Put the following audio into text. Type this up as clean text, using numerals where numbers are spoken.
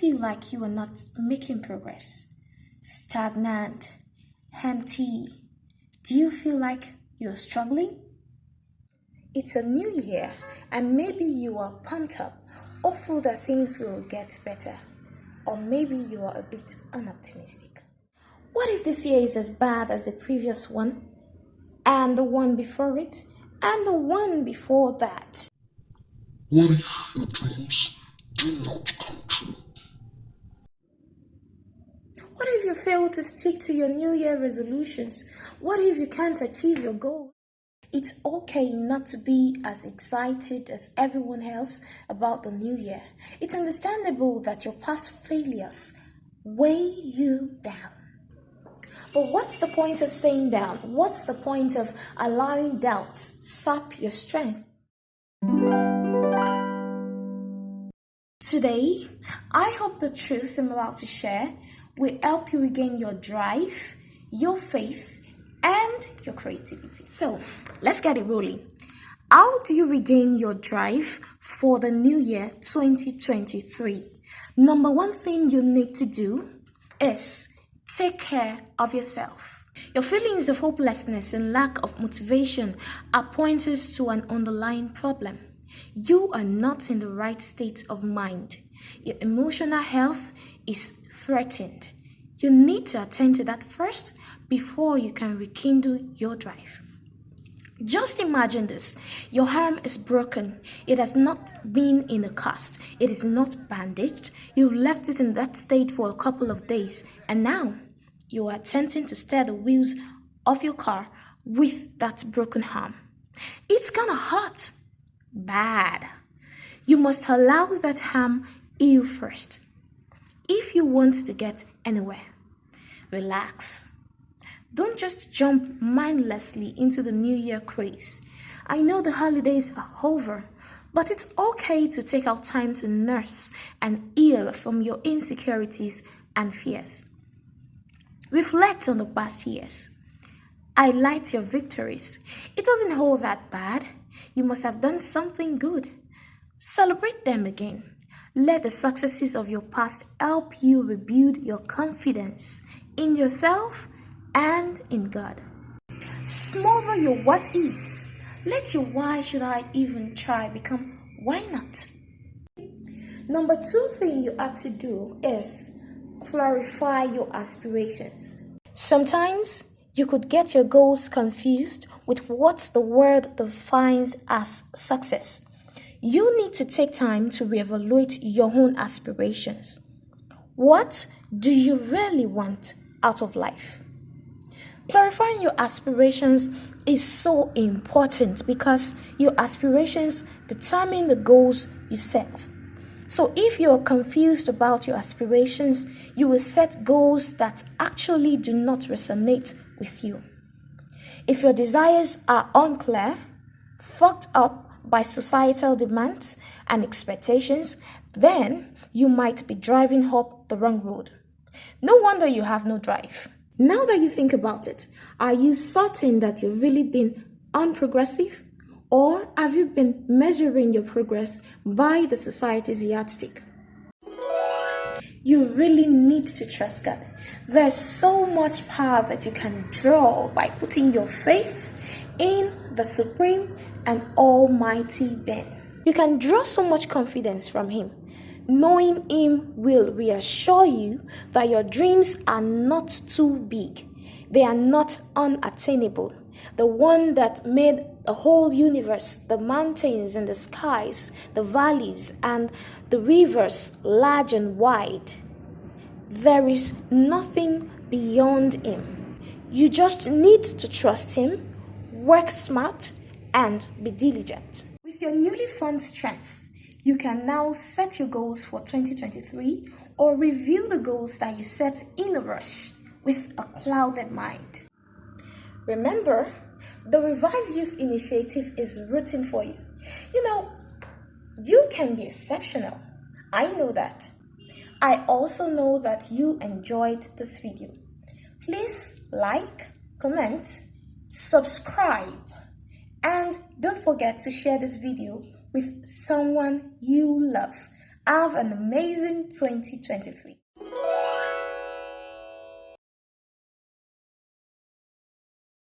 feel like you are not making progress? Stagnant, empty? Do you feel like you're struggling? It's a new year and maybe you are pumped up, hopeful that things will get better. Or maybe you are a bit unoptimistic. What if this year is as bad as the previous one, and the one before it, and the one before that? What if your dreams do not come true? What if you fail to stick to your New Year resolutions? What if you can't achieve your goal? It's okay not to be as excited as everyone else about the new year. It's understandable that your past failures weigh you down. But what's the point of staying down? What's the point of allowing doubts sap your strength? Today, I hope the truth I'm about to share will help you regain your drive, your faith, and your creativity. So, let's get it rolling. How do you regain your drive for the new year 2023? Number one thing you need to do is take care of yourself. Your feelings of hopelessness and lack of motivation are pointers to an underlying problem. You are not in the right state of mind. Your emotional health is threatened. You need to attend to that first before you can rekindle your drive. Just imagine this. Your arm is broken. It has not been in a cast. It is not bandaged. You've left it in that state for a couple of days. And now you are attempting to steer the wheels of your car with that broken arm. It's gonna hurt bad. You must allow that arm heal first. If you want to get anywhere, relax. Don't just jump mindlessly into the New Year craze. I know the holidays are over, but it's okay to take out time to nurse and heal from your insecurities and fears. Reflect on the past years. Highlight your victories. It wasn't all that bad. You must have done something good. Celebrate them again. Let the successes of your past help you rebuild your confidence in yourself and in God. Smother your what ifs. Let your why should I even try become why not. Number two thing you have to do is clarify your aspirations. Sometimes you could get your goals confused with what the world defines as success. You need to take time to reevaluate your own aspirations. What do you really want out of life? Clarifying your aspirations is so important because your aspirations determine the goals you set. So if you are confused about your aspirations, you will set goals that actually do not resonate with you. If your desires are unclear, fucked up by societal demands and expectations, then you might be driving up the wrong road. No wonder you have no drive. Now that you think about it, are you certain that you've really been unprogressive? Or have you been measuring your progress by the society's yardstick? You really need to trust God. There's so much power that you can draw by putting your faith in the supreme and almighty being. You can draw so much confidence from Him. Knowing Him will reassure you that your dreams are not too big. They are not unattainable. The one that made the whole universe, the mountains and the skies, the valleys and the rivers large and wide. There is nothing beyond Him. You just need to trust Him, work smart, and be diligent. With your newly found strength, you can now set your goals for 2023 or review the goals that you set in a rush with a clouded mind. Remember, the Revive Youth Initiative is rooting for you. You can be exceptional. I know that. I also know that you enjoyed this video. Please like, comment, subscribe, and don't forget to share this video with someone you love. Have an amazing 2023.